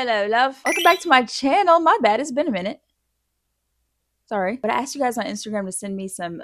Hello, love. Welcome back to my channel. My bad, it's been a minute. Sorry. But I asked you guys on Instagram to send me some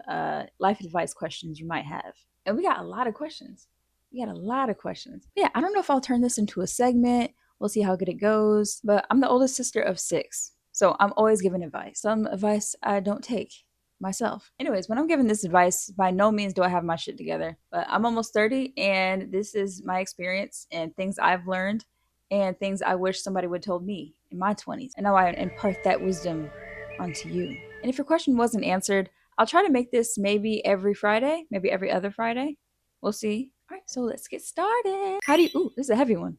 life advice questions you might have. And we got a lot of questions. Yeah, I don't know if I'll turn this into a segment. We'll see how good it goes. But I'm the oldest sister of 6. So I'm always giving advice. Some advice I don't take myself. Anyways, when I'm giving this advice, by no means do I have my shit together. But I'm almost 30 and this is my experience and things I've learned and things I wish somebody would have told me in my 20s. And now I impart that wisdom onto you. And if your question wasn't answered, I'll try to make this maybe every Friday, maybe every other Friday. We'll see. All right, so let's get started. How do you, ooh, this is a heavy one.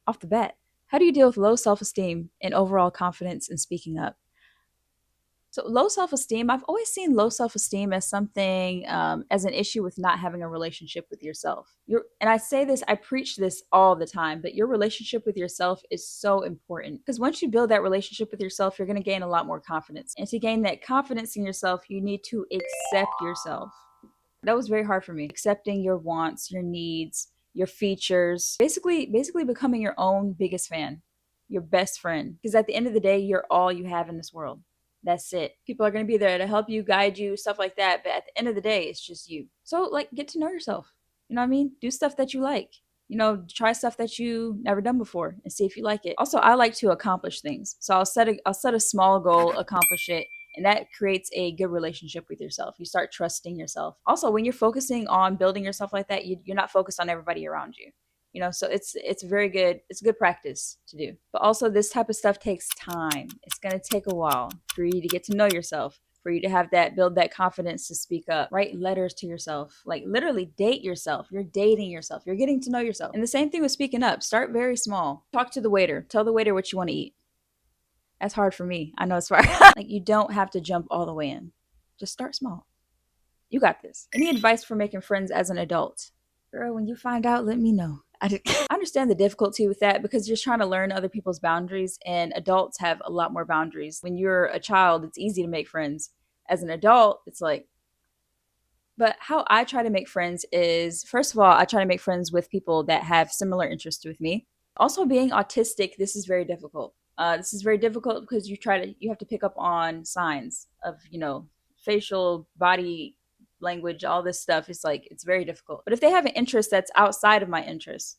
Off the bat. How do you deal with low self-esteem and overall confidence in speaking up? So low self-esteem, I've always seen low self-esteem as something, as an issue with not having a relationship with yourself. And I say this, I preach this all the time, but your relationship with yourself is so important because once you build that relationship with yourself, you're going to gain a lot more confidence. And to gain that confidence in yourself, you need to accept yourself. That was very hard for me. Accepting your wants, your needs, your features, basically becoming your own biggest fan, your best friend. Because at the end of the day, you're all you have in this world. That's it. People are going to be there to help you, guide you, stuff like that. But at the end of the day, it's just you. So, like, get to know yourself. You know what I mean? Do stuff that you like. You know, try stuff that you never done before and see if you like it. Also, I like to accomplish things. So I'll set a small goal, accomplish it, and that creates a good relationship with yourself. You start trusting yourself. Also, when you're focusing on building yourself like that, you're not focused on everybody around you. You know, so it's very good. It's good practice to do. But also, this type of stuff takes time. It's going to take a while for you to get to know yourself, for you to have that, build that confidence to speak up, write letters to yourself, like literally date yourself. You're dating yourself. You're getting to know yourself. And the same thing with speaking up. Start very small. Talk to the waiter. Tell the waiter what you want to eat. That's hard for me. I know it's hard. Like, you don't have to jump all the way in. Just start small. You got this. Any advice for making friends as an adult? Girl, when you find out, let me know. I understand the difficulty with that because you're trying to learn other people's boundaries, and adults have a lot more boundaries. When you're a child, it's easy to make friends. As an adult, it's like, but how I try to make friends is, first of all, I try to make friends with people that have similar interests with me. Also, being autistic, this is very difficult. This is very difficult because you have to pick up on signs of, facial, body language, all this stuff. It's like, it's very difficult. But if they have an interest that's outside of my interest,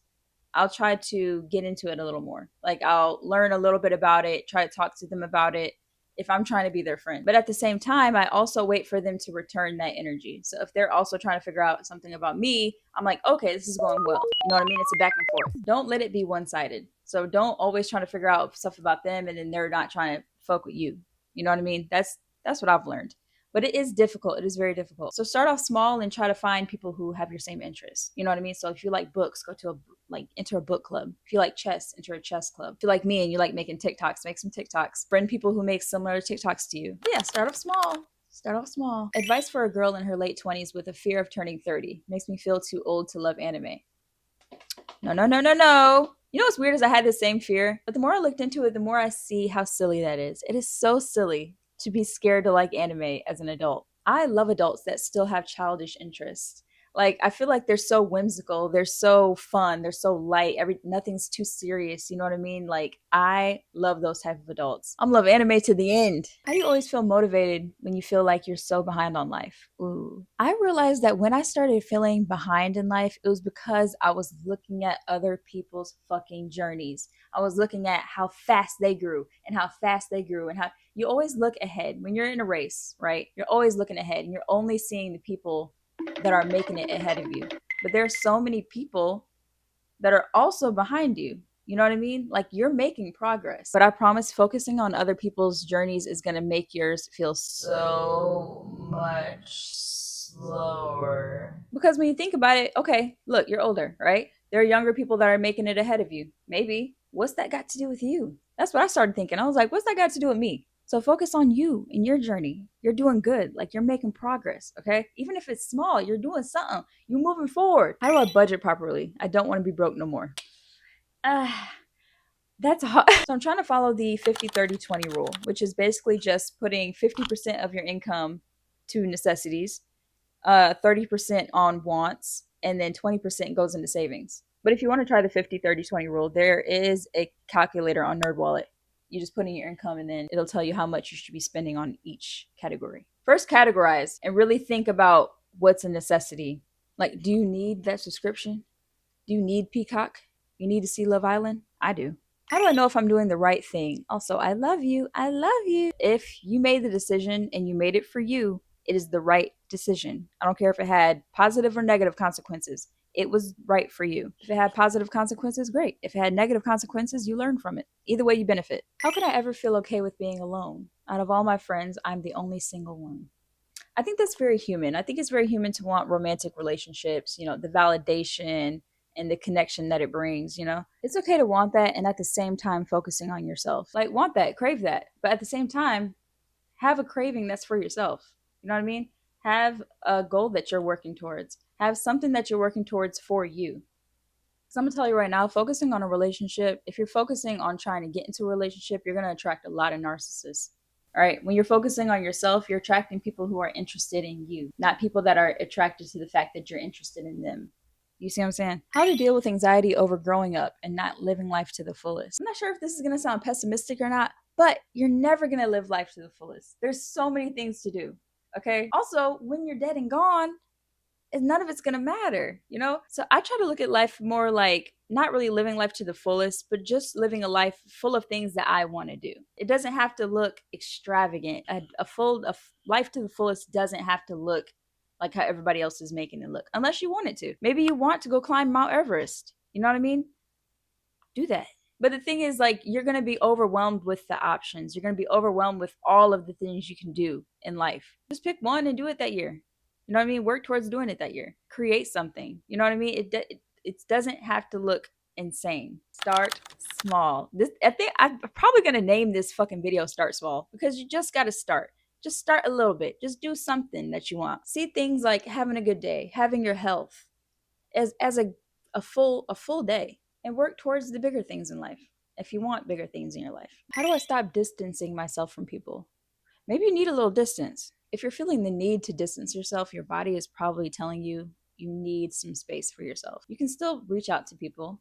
I'll try to get into it a little more. Like, I'll learn a little bit about it, try to talk to them about it if I'm trying to be their friend. But at the same time, I also wait for them to return that energy. So if they're also trying to figure out something about me, I'm like, okay, this is going well. You know what I mean? It's a back and forth. Don't let it be one-sided. So don't always try to figure out stuff about them and then they're not trying to fuck with you. You know what I mean? That's what I've learned. But it is difficult. It is very difficult. So start off small and try to find people who have your same interests. You know what I mean? So if you like books, go to enter a book club. If you like chess, enter a chess club. If you like me and you like making TikToks, make some TikToks. Friend people who make similar TikToks to you. Yeah, start off small. Start off small. Advice for a girl in her late 20s with a fear of turning 30. Makes me feel too old to love anime. No, no, no, no, no. You know what's weird is I had the same fear, but the more I looked into it, the more I see how silly that is. It is so silly to be scared to like anime as an adult. I love adults that still have childish interests. Like, I feel like they're so whimsical, they're so fun, they're so light. Nothing's too serious. You know what I mean? Like, I love those type of adults. I'm love anime to the end. How do you always feel motivated when you feel like you're so behind on life? Ooh. I realized that when I started feeling behind in life, it was because I was looking at other people's fucking journeys. I was looking at how fast they grew and how fast they grew and how you always look ahead when you're in a race, right? You're always looking ahead and you're only seeing the people that are making it ahead of you. But there's so many people that are also behind you. You know what I mean? Like, you're making progress. But I promise focusing on other people's journeys is going to make yours feel so much slower. Because when you think about it, okay, look, you're older, right? There are younger people that are making it ahead of you. Maybe. What's that got to do with you? That's what I started thinking. I was like, what's that got to do with me? So focus on you and your journey. You're doing good. Like, you're making progress, okay? Even if it's small, you're doing something. You're moving forward. How do I budget properly? I don't want to be broke no more. That's hard. So I'm trying to follow the 50-30-20 rule, which is basically just putting 50% of your income to necessities, 30% on wants, and then 20% goes into savings. But if you want to try the 50-30-20 rule, there is a calculator on NerdWallet. You just put in your income and then it'll tell you how much you should be spending on each category. First, categorize and really think about what's a necessity. Like, do you need that subscription? Do you need Peacock? You need to see Love Island? I do. How do I know if I'm doing the right thing? Also, I love you. I love you. If you made the decision and you made it for you, it is the right decision. I don't care if it had positive or negative consequences. It was right for you. If it had positive consequences, great. If it had negative consequences, you learn from it. Either way, you benefit. How could I ever feel okay with being alone? Out of all my friends, I'm the only single one. I think that's very human. I think it's very human to want romantic relationships, the validation and the connection that it brings, It's okay to want that and at the same time focusing on yourself. Like, want that, crave that. But at the same time, have a craving that's for yourself. You know what I mean? Have a goal that you're working towards. Have something that you're working towards for you. So I'm gonna tell you right now, focusing on a relationship, if you're focusing on trying to get into a relationship, you're gonna attract a lot of narcissists. All right. When you're focusing on yourself, you're attracting people who are interested in you, not people that are attracted to the fact that you're interested in them. You see what I'm saying? How to deal with anxiety over growing up and not living life to the fullest. I'm not sure if this is going to sound pessimistic or not, but you're never going to live life to the fullest. There's so many things to do. Okay. Also, when you're dead and gone, none of it's gonna matter. So I try to look at life more like not really living life to the fullest, but just living a life full of things that I want to do. It doesn't have to look extravagant. A life to the fullest doesn't have to look like how everybody else is making it look, unless you want it to. Maybe you want to go climb Mount Everest. You know what I mean? Do that. But the thing is, like, you're going to be overwhelmed with the options. You're going to be overwhelmed with all of the things you can do in life. Just pick one and do it that year. You know what I mean? Work towards doing it that year. Create something. You know what I mean? It doesn't have to look insane. Start small. I think I'm probably going to name this fucking video Start Small, because you just got to start. Just start a little bit. Just do something that you want. See things like having a good day, having your health as a full day, and work towards the bigger things in life if you want bigger things in your life. How do I stop distancing myself from people? Maybe you need a little distance. If you're feeling the need to distance yourself, your body is probably telling you you need some space for yourself. You can still reach out to people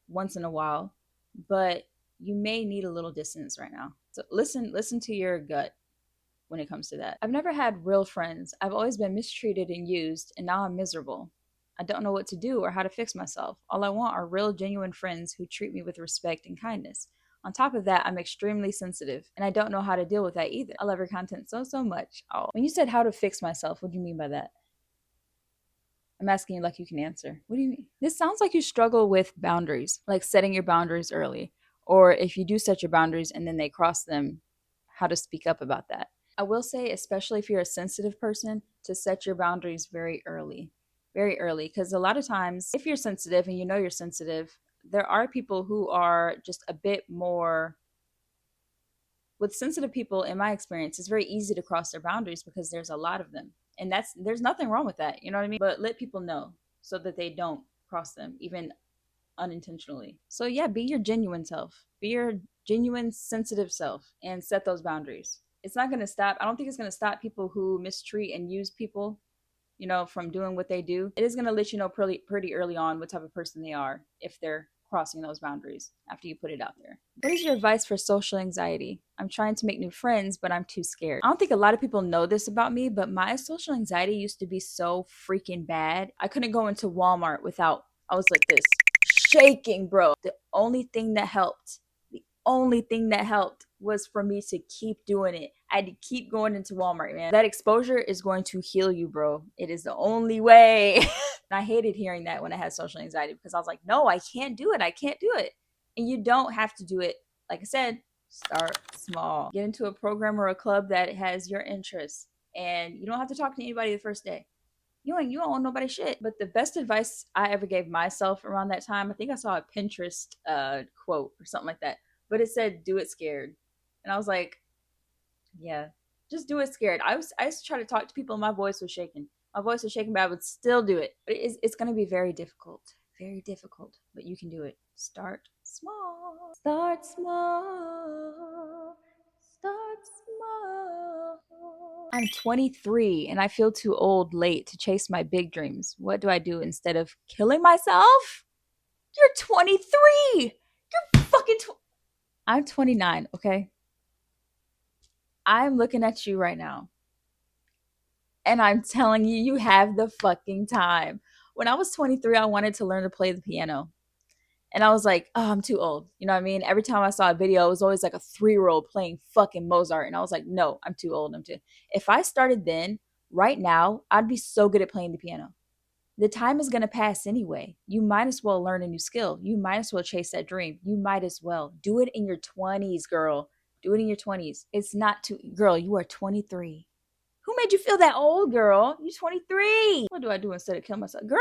once in a while, but you may need a little distance right now. So listen to your gut when it comes to that. I've never had real friends. I've always been mistreated and used, and now I'm miserable. I don't know what to do or how to fix myself. All I want are real, genuine friends who treat me with respect and kindness. On top of that, I'm extremely sensitive, and I don't know how to deal with that either. I love your content so much. Oh, when you said how to fix myself, what do you mean by that? I'm asking you like you can answer. What do you mean? This sounds like you struggle with boundaries, like setting your boundaries early, or if you do set your boundaries and then they cross them, how to speak up about that. I will say, especially if you're a sensitive person, to set your boundaries very early, because a lot of times, if you're sensitive and you know you're sensitive, there are people who are just a bit more. With sensitive people, in my experience, it's very easy to cross their boundaries because there's a lot of them, and there's nothing wrong with that. You know what I mean? But let people know so that they don't cross them, even unintentionally. So yeah, be your genuine self. Be your genuine sensitive self and set those boundaries. It's not going to stop. I don't think it's going to stop people who mistreat and use people, from doing what they do. It is going to let you know pretty early on what type of person they are if they're crossing those boundaries after you put it out there. What is your advice for social anxiety? I'm trying to make new friends, but I'm too scared. I don't think a lot of people know this about me, but my social anxiety used to be so freaking bad. I couldn't go into Walmart I was like this, shaking, bro. The only thing that helped was for me to keep doing it. I had to keep going into Walmart, man. That exposure is going to heal you, bro. It is the only way. And I hated hearing that when I had social anxiety, because I was like, no, I can't do it. I can't do it. And you don't have to do it. Like I said, start small. Get into a program or a club that has your interests. And you don't have to talk to anybody the first day. You don't owe nobody shit. But the best advice I ever gave myself around that time, I think I saw a Pinterest quote or something like that. But it said, do it scared. And I was like, yeah, just do it scared. I used to try to talk to people and my voice was shaking. My voice was shaking, but I would still do it. But it's going to be very difficult. Very difficult. But you can do it. Start small. Start small. Start small. I'm 23 and I feel too late to chase my big dreams. What do I do instead of killing myself? You're 23. You're fucking. I'm 29. Okay, I'm looking at you right now, and I'm telling you, you have the fucking time. When I was 23, I wanted to learn to play the piano. And I was like, oh, I'm too old. You know what I mean? Every time I saw a video, it was always like a 3 year old playing fucking Mozart. And I was like, no, I'm too old. I'm too. If I started then, right now, I'd be so good at playing the piano. The time is going to pass anyway. You might as well learn a new skill. You might as well chase that dream. You might as well do it in your 20s, girl. Do it in your 20s. It's not too, girl, you are 23. Who made you feel that old, girl? You're 23. What do I do instead of kill myself? Girl,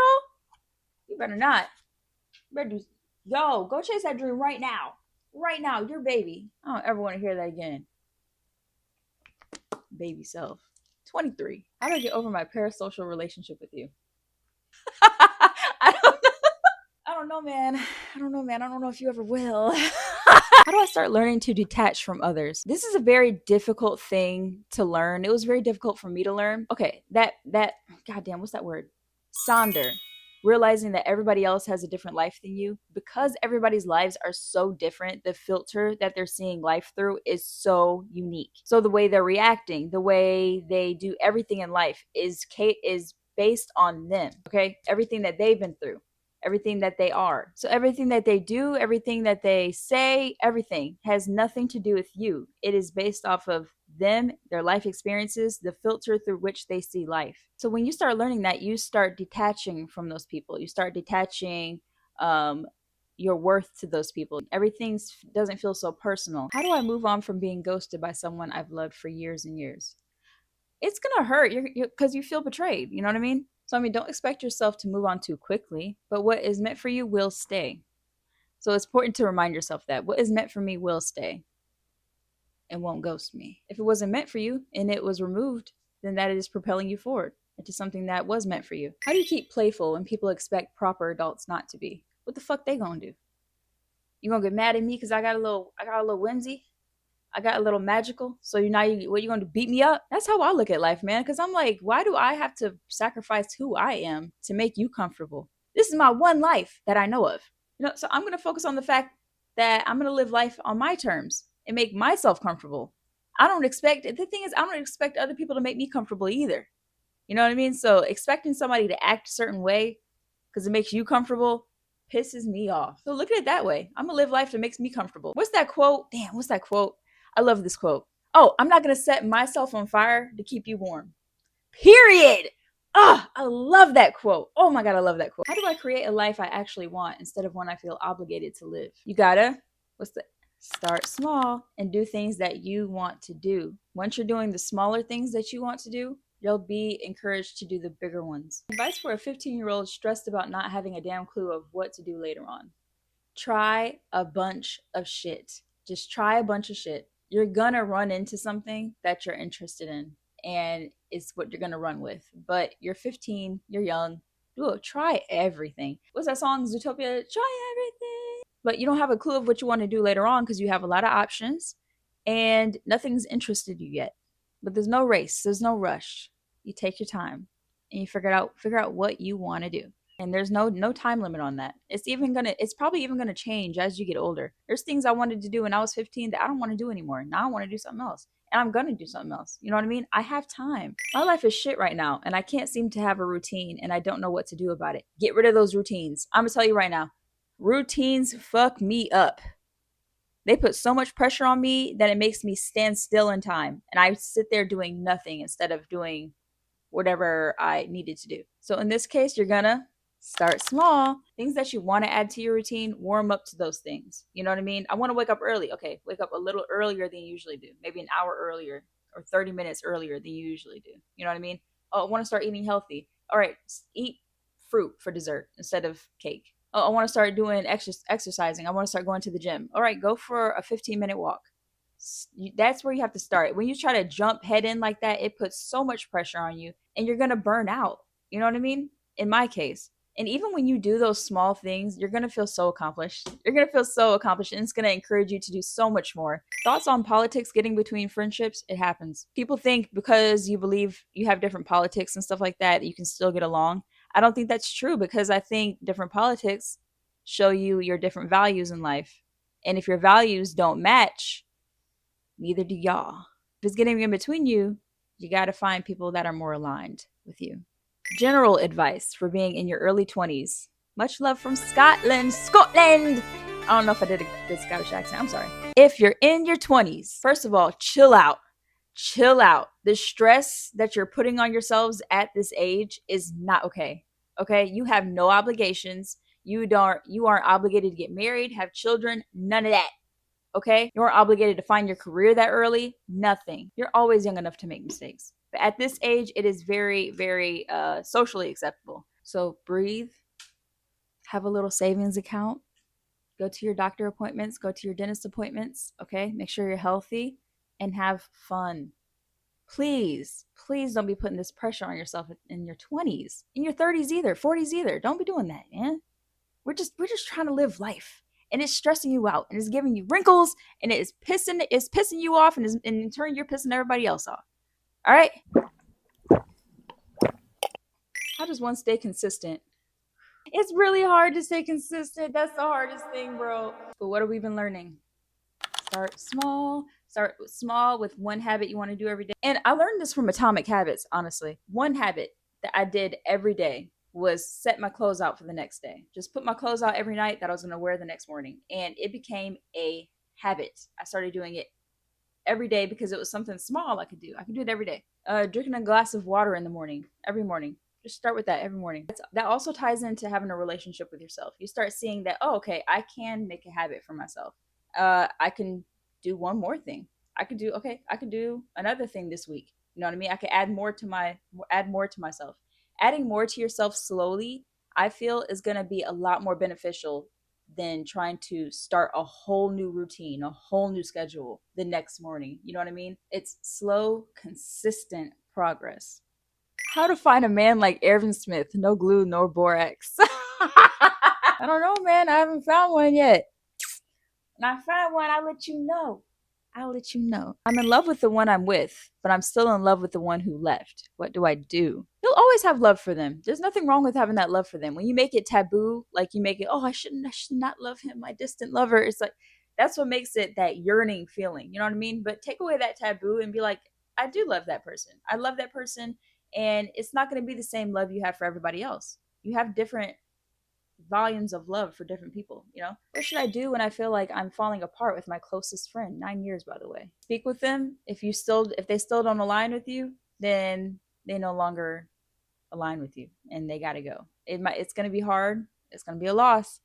you better not. You better do, yo, go chase that dream right now. Right now, your baby. I don't ever want to hear that again. Baby self. 23. How do I get over my parasocial relationship with you? I don't know. I don't know, man. I don't know, man. I don't know if you ever will. How do I start learning to detach from others? This is a very difficult thing to learn. It was very difficult for me to learn. Okay, that goddamn, what's that word? Sonder. Realizing that everybody else has a different life than you, because everybody's lives are so different, the filter that they're seeing life through is so unique. So the way they're reacting, the way they do everything in life is based on them. Okay, everything that they've been through, everything that they are. So everything that they do, everything that they say, everything has nothing to do with you. It is based off of them, their life experiences, the filter through which they see life. So when you start learning that, you start detaching from those people. You start detaching your worth to those people. Everything doesn't feel so personal. How do I move on from being ghosted by someone I've loved for years and years? It's gonna hurt because you feel betrayed. You know what I mean? So I mean, don't expect yourself to move on too quickly. But what is meant for you will stay. So it's important to remind yourself that what is meant for me will stay and won't ghost me. If it wasn't meant for you and it was removed, then that is propelling you forward into something that was meant for you. How do you keep playful when people expect proper adults not to be? What the fuck they gonna do? You gonna get mad at me because I got a little whimsy? I got a little magical. So what you gonna do? Beat me up? That's how I look at life, man. Because I'm like, why do I have to sacrifice who I am to make you comfortable? This is my one life that I know of. You know, so I'm gonna focus on the fact that I'm gonna live life on my terms and make myself comfortable. The thing is, I don't expect other people to make me comfortable either. You know what I mean? So expecting somebody to act a certain way because it makes you comfortable pisses me off. So look at it that way. I'm gonna live life that makes me comfortable. What's that quote? Damn, what's that quote? I love this quote. Oh, I'm not gonna set myself on fire to keep you warm. Period. Ah, I love that quote. Oh my God, I love that quote. How do I create a life I actually want instead of one I feel obligated to live? You gotta, what's the, start small and do things that you want to do. Once you're doing the smaller things that you want to do, you'll be encouraged to do the bigger ones. Advice for a 15-year-old stressed about not having a damn clue of what to do later on. Try a bunch of shit. Just try a bunch of shit. You're gonna run into something that you're interested in, and it's what you're gonna run with. But you're 15, you're young. Do it. Try everything. What's that song? Zootopia? Try everything. But you don't have a clue of what you want to do later on because you have a lot of options and nothing's interested you yet. But there's no race, there's no rush. You take your time and you figure out what you want to do. And there's no time limit on that. It's probably even gonna change as you get older. There's things I wanted to do when I was 15 that I don't want to do anymore. Now I want to do something else. And I'm gonna do something else. You know what I mean? I have time. My life is shit right now, and I can't seem to have a routine, and I don't know what to do about it. Get rid of those routines. I'm gonna tell you right now. Routines fuck me up. They put so much pressure on me that it makes me stand still in time. And I sit there doing nothing instead of doing whatever I needed to do. So in this case, you're gonna start small. Things that you want to add to your routine, warm up to those things. You know what I mean? I want to wake up early. Okay, wake up a little earlier than you usually do. Maybe an hour earlier or 30 minutes earlier than you usually do. You know what I mean? Oh, I want to start eating healthy. All right, eat fruit for dessert instead of cake. Oh, I want to start doing exercising. I want to start going to the gym. All right, go for a 15-minute walk. That's where you have to start. When you try to jump head in like that, it puts so much pressure on you and you're going to burn out. You know what I mean? In my case. And even when you do those small things, you're going to feel so accomplished. You're going to feel so accomplished, and it's going to encourage you to do so much more. Thoughts on politics getting between friendships? It happens. People think because you believe you have different politics and stuff like that, you can still get along. I don't think that's true because I think different politics show you your different values in life. And if your values don't match, neither do y'all. If it's getting in between you, you got to find people that are more aligned with you. General advice for being in your early 20s. Much love from Scotland. Scotland! I don't know if I did a good Scottish accent. I'm sorry. If you're in your 20s, first of all, chill out. Chill out. The stress that you're putting on yourselves at this age is not okay. Okay? You have no obligations. You aren't obligated to get married, have children, none of that. Okay? You aren't obligated to find your career that early. Nothing. You're always young enough to make mistakes. But at this age, it is very, very socially acceptable. So breathe, have a little savings account, go to your doctor appointments, go to your dentist appointments. Okay? Make sure you're healthy and have fun. Please, please don't be putting this pressure on yourself in your 20s, in your 30s either, 40s either. Don't be doing that, man. We're just trying to live life, and it's stressing you out, and it's giving you wrinkles, and it's pissing you off, and in turn you're pissing everybody else off. All right. How does one stay consistent? It's really hard to stay consistent. That's the hardest thing, bro. But what have we been learning? Start small. Start small with one habit you want to do every day. And I learned this from Atomic Habits, honestly. One habit that I did every day was set my clothes out for the next day. Just put my clothes out every night that I was going to wear the next morning. And it became a habit. I started doing it every day because it was something small I could do. I could do it every day. Drinking a glass of water in the morning, every morning. Just start with that every morning. That also ties into having a relationship with yourself. You start seeing that, oh, okay, I can make a habit for myself. I can do one more thing. I could do another thing this week. You know what I mean? I could add more to myself. Adding more to yourself slowly, I feel, is going to be a lot more beneficial than trying to start a whole new routine, a whole new schedule the next morning. You know what I mean? It's slow, consistent progress. How to find a man like Arvin Smith, no glue, no borax. I don't know, man. I haven't found one yet. When I find one, I'll let you know. I'll let you know. I'm in love with the one I'm with, but I'm still in love with the one who left. What do I do? You'll always have love for them. There's nothing wrong with having that love for them. When you make it taboo, like you make it, oh, I should not love him, my distant lover. It's like that's what makes it that yearning feeling. You know what I mean? But take away that taboo and be like, I do love that person. I love that person, and it's not going to be the same love you have for everybody else. You have different volumes of love for different people, you know? What should I do when I feel like I'm falling apart with my closest friend? 9 years, by the way. Speak with them. If they still don't align with you, then they no longer align with you and they gotta go. It's gonna be hard, it's gonna be a loss,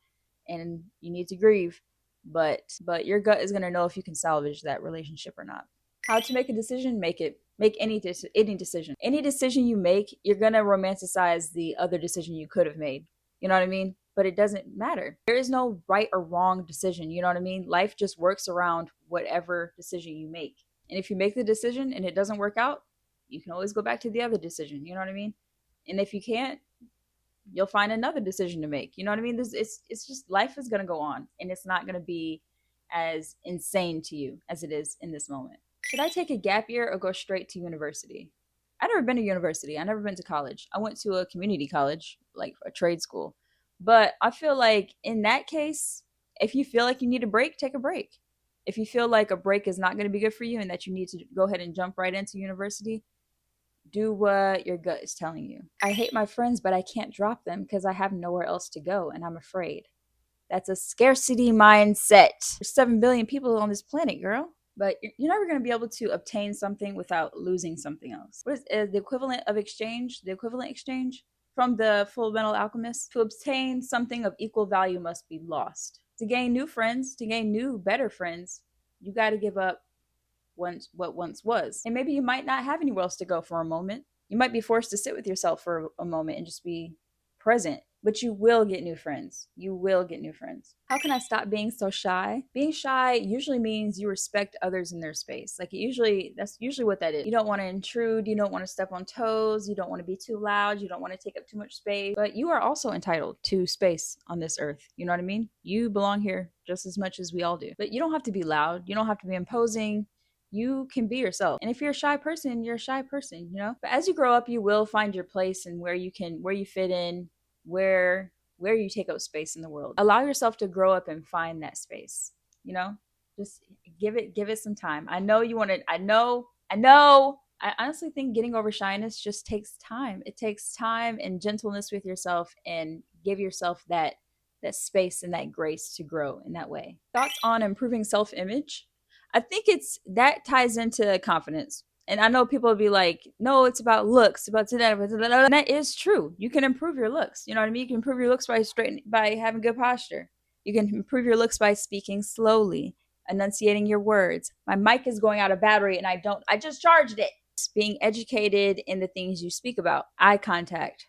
and you need to grieve. But your gut is gonna know if you can salvage that relationship or not. How to make a decision? Make any decision. Any decision you make, you're gonna romanticize the other decision you could have made. You know what I mean? But it doesn't matter. There is no right or wrong decision. You know what I mean? Life just works around whatever decision you make. And if you make the decision and it doesn't work out, you can always go back to the other decision. You know what I mean? And if you can't, you'll find another decision to make. You know what I mean? It's just life is gonna go on, and it's not gonna be as insane to you as it is in this moment. Should I take a gap year or go straight to university? I've never been to university. I've never been to college. I went to a community college, like a trade school. But I feel like in that case, if you feel like you need a break, take a break. If you feel like a break is not going to be good for you and that you need to go ahead and jump right into university, do what your gut is telling you. I hate my friends, but I can't drop them because I have nowhere else to go and I'm afraid. That's a scarcity mindset. There's 7 billion people on this planet, girl. But you're never going to be able to obtain something without losing something else. What is the equivalent of exchange? The equivalent exchange from the Full Metal Alchemist? To obtain something of equal value must be lost. To gain new friends, to gain new, better friends, you got to give up what once was. And maybe you might not have anywhere else to go for a moment. You might be forced to sit with yourself for a moment and just be present. But you will get new friends. You will get new friends. How can I stop being so shy? Being shy usually means you respect others in their space. That's usually what that is. You don't want to intrude. You don't want to step on toes. You don't want to be too loud. You don't want to take up too much space. But you are also entitled to space on this earth. You know what I mean? You belong here just as much as we all do. But you don't have to be loud. You don't have to be imposing. You can be yourself. And if you're a shy person, you're a shy person, you know? But as you grow up, you will find your place and where you fit in, where where you take up space in the world. Allow yourself to grow up and find that space, you know? Just give it some time. I know you want to, I know. I honestly think getting over shyness just takes time. It takes time and gentleness with yourself, and give yourself that space and that grace to grow in that way. Thoughts on improving self-image? I think it's that ties into confidence. And I know people will be like, no, it's about looks, about that. And that is true. You can improve your looks. You know what I mean? You can improve your looks by having good posture. You can improve your looks by speaking slowly, enunciating your words. My mic is going out of battery and I just charged it. Being educated in the things you speak about. Eye contact.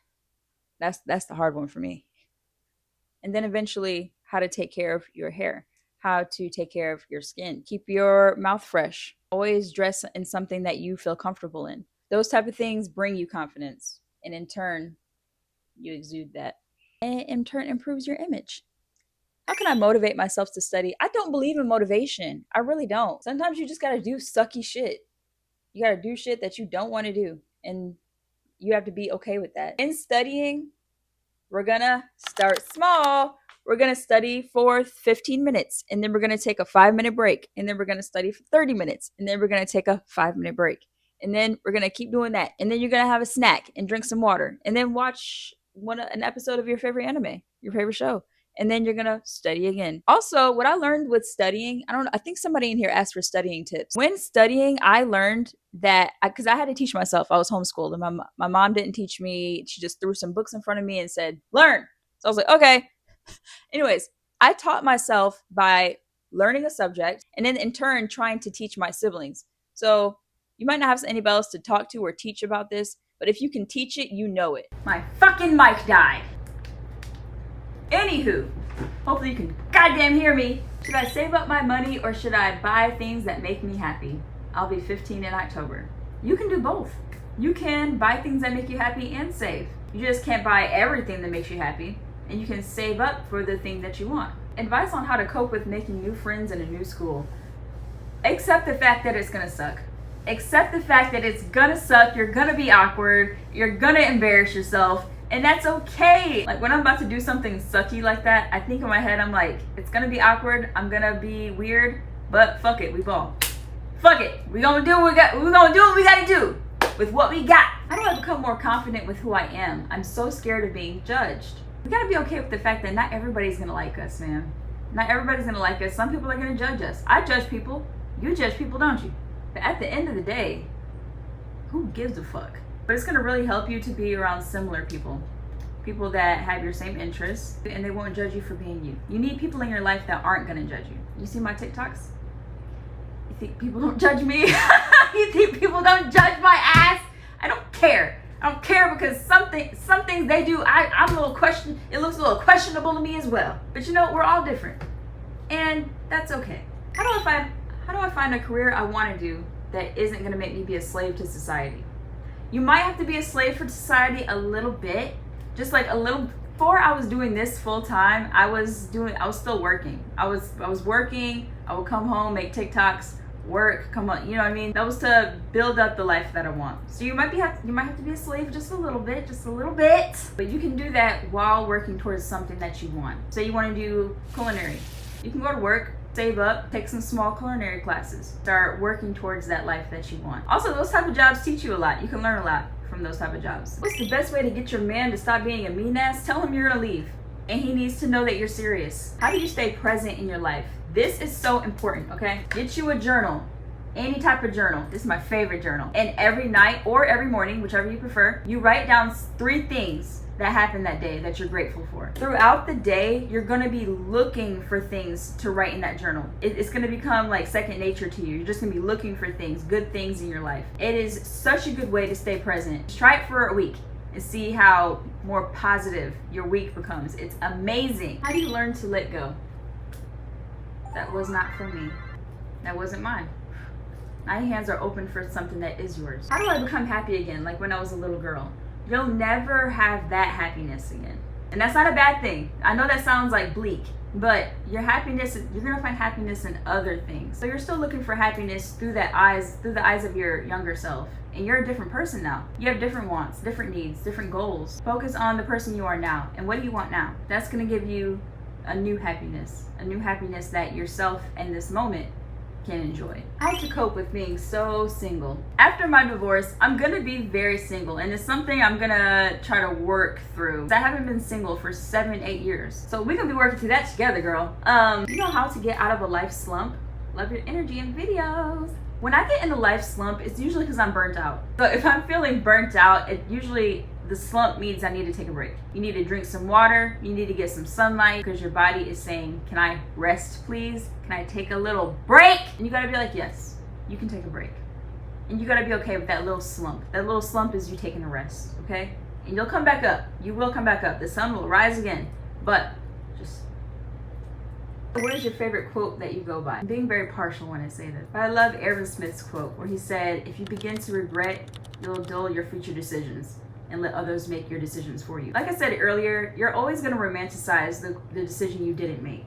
That's the hard one for me. And then eventually how to take care of your hair, how to take care of your skin. Keep your mouth fresh. Always dress in something that you feel comfortable in. Those type of things bring you confidence, and in turn, you exude that. And in turn, improves your image. How can I motivate myself to study? I don't believe in motivation. I really don't. Sometimes you just gotta do sucky shit. You gotta do shit that you don't want to do, and you have to be okay with that. In studying, we're gonna start small. We're gonna study for 15 minutes, and then we're gonna take a 5-minute break, and then we're gonna study for 30 minutes, and then we're gonna take a 5-minute break, and then we're gonna keep doing that, and then you're gonna have a snack and drink some water, and then watch an episode of your favorite anime, your favorite show, and then you're gonna study again. Also, what I learned with studying, I think somebody in here asked for studying tips. When studying, I learned that because I had to teach myself. I was homeschooled, and my mom didn't teach me. She just threw some books in front of me and said, learn. So I was like, okay. Anyways, I taught myself by learning a subject and then in turn trying to teach my siblings. So you might not have anybody else to talk to or teach about this, but if you can teach it, you know it. My fucking mic died. Anywho, hopefully you can goddamn hear me. Should I save up my money or should I buy things that make me happy? I'll be 15 in October. You can do both. You can buy things that make you happy and save. You just can't buy everything that makes you happy, and you can save up for the thing that you want. Advice on how to cope with making new friends in a new school. Accept the fact that it's gonna suck. Accept the fact that it's gonna suck. You're gonna be awkward. You're gonna embarrass yourself. And that's okay. Like when I'm about to do something sucky like that, I think in my head, I'm like, it's gonna be awkward. I'm gonna be weird, but fuck it, we ball. Fuck it. We're gonna do what we gotta do with what we got. How do I become more confident with who I am? I'm so scared of being judged. We gotta be okay with the fact that not everybody's gonna like us, man. Not everybody's gonna like us. Some people are gonna judge us. I judge people. You judge people, don't you? But at the end of the day, who gives a fuck? But it's gonna really help you to be around similar people. People that have your same interests, and they won't judge you for being you. You need people in your life that aren't gonna judge you. You see my TikToks? You think people don't judge me? You think people don't judge my ass? I don't care. I don't care because some things they do, I'm a little it looks a little questionable to me as well. But you know, we're all different. And that's okay. How do I find a career I want to do that isn't gonna make me be a slave to society? You might have to be a slave for society a little bit, just like a little. Before I was doing this full time, I was still working. I was working. I would come home, make TikToks, work, come on, you know what I mean? That was to build up the life that I want. So you might have to be a slave just a little bit. But you can do that while working towards something that you want. Say you want to do culinary. You can go to work, save up, take some small culinary classes, start working towards that life that you want. Also, those type of jobs teach you a lot. You can learn a lot from those type of jobs. What's the best way to get your man to stop being a mean ass? Tell him you're gonna leave, and he needs to know that you're serious. How do you stay present in your life? This is so important, okay? Get you a journal, any type of journal. This is my favorite journal. And every night or every morning, whichever you prefer, you write down 3 things that happened that day that you're grateful for. Throughout the day, you're gonna be looking for things to write in that journal. It's gonna become like second nature to you. You're just gonna be looking for things, good things in your life. It is such a good way to stay present. Just try it for a week and see how more positive your week becomes. It's amazing. How do you learn to let go? That was not for me. That wasn't mine. My hands are open for something that is yours. How do I become happy again, like when I was a little girl? You'll never have that happiness again. And that's not a bad thing. I know that sounds like bleak, But your happiness, you're gonna find happiness in other things. So you're still looking for happiness through the eyes of your younger self. And you're a different person now. You have different wants, different needs, different goals. Focus on the person you are now. And what do you want now? That's gonna give you a new happiness that yourself in this moment can enjoy. I had to cope with being so single. After my divorce, I'm gonna be very single, and it's something I'm gonna try to work through. I haven't been single for 7-8 years. So we're gonna be working through that together, girl. You know how to get out of a life slump? Love your energy and videos. When I get in a life slump, it's usually because I'm burnt out. So if I'm feeling burnt out, the slump means I need to take a break. You need to drink some water. You need to get some sunlight because your body is saying, can I rest, please? Can I take a little break? And you gotta be like, yes, you can take a break. And you gotta be okay with that little slump. That little slump is you taking a rest, okay? And you'll come back up. You will come back up. The sun will rise again. But just... What is your favorite quote that you go by? I'm being very partial when I say this, but I love Arvin Smith's quote where he said, if you begin to regret, you'll dull your future decisions and let others make your decisions for you. Like I said earlier, you're always gonna romanticize the decision you didn't make,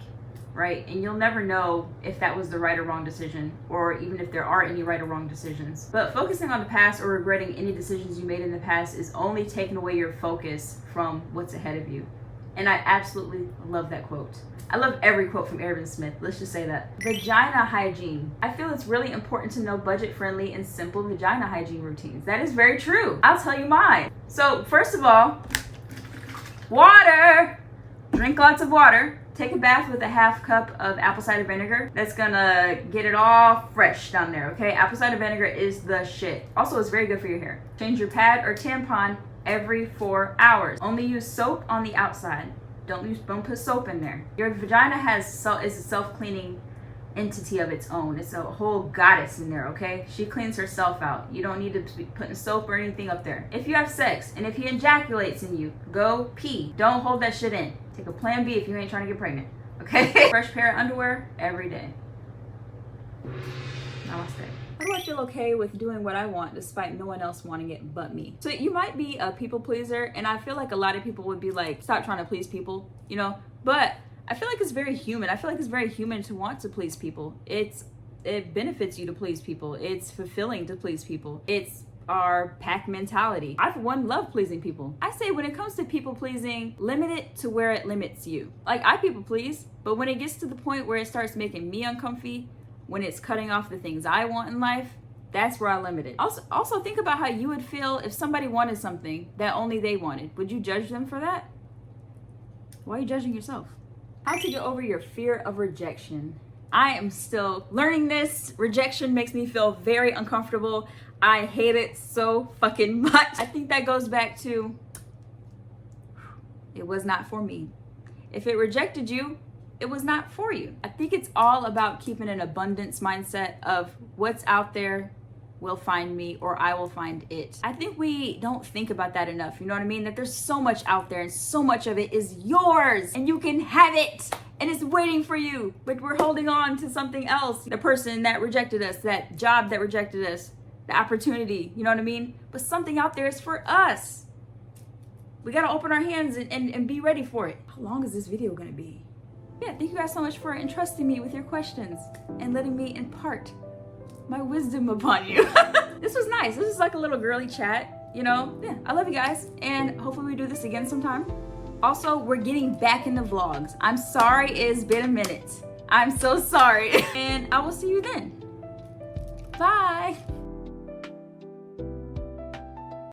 right? And you'll never know if that was the right or wrong decision, or even if there are any right or wrong decisions. But focusing on the past or regretting any decisions you made in the past is only taking away your focus from what's ahead of you. And I absolutely love that quote. I love every quote from Arvin Smith. Let's just say that. Vagina hygiene. I feel it's really important to know budget-friendly and simple vagina hygiene routines. That is very true. I'll tell you mine. So first of all, water. Drink lots of water. Take a bath with a half cup of apple cider vinegar. That's gonna get it all fresh down there, okay? Apple cider vinegar is the shit. Also, it's very good for your hair. Change your pad or tampon every 4 hours. Only use soap on the outside. Don't put soap in there. Your vagina is a self-cleaning entity of its own. It's a whole goddess in there, okay? She cleans herself out. You don't need to be putting soap or anything up there. If you have sex and if he ejaculates in you, go pee. Don't hold that shit in. Take a plan B if you ain't trying to get pregnant, okay? Fresh pair of underwear every day. Namaste. How do I feel okay with doing what I want despite no one else wanting it but me? So you might be a people pleaser, and I feel like a lot of people would be like, stop trying to please people, you know? But I feel like it's very human. I feel like it's very human to want to please people. It benefits you to please people. It's fulfilling to please people. It's our pack mentality. I, for one, love pleasing people. I say when it comes to people pleasing, limit it to where it limits you. Like, I people please, but when it gets to the point where it starts making me uncomfy, when it's cutting off the things I want in life, that's where I limit it. Also think about how you would feel if somebody wanted something that only they wanted. Would you judge them for that? Why are you judging yourself? How to get over your fear of rejection. I am still learning this. Rejection makes me feel very uncomfortable. I hate it so fucking much. I think that goes back to, it was not for me. If it rejected you, it was not for you. I think it's all about keeping an abundance mindset of what's out there will find me or I will find it. I think we don't think about that enough. You know what I mean? That there's so much out there and so much of it is yours and you can have it and it's waiting for you. But we're holding on to something else. The person that rejected us, that job that rejected us, the opportunity, you know what I mean? But something out there is for us. We gotta open our hands and be ready for it. How long is this video gonna be? Yeah, thank you guys so much for entrusting me with your questions and letting me impart my wisdom upon you. This was nice. This is like a little girly chat, you know? Yeah, I love you guys, and hopefully we do this again sometime. Also, we're getting back into vlogs. I'm sorry it's been a minute. I'm so sorry. And I will see you then. Bye.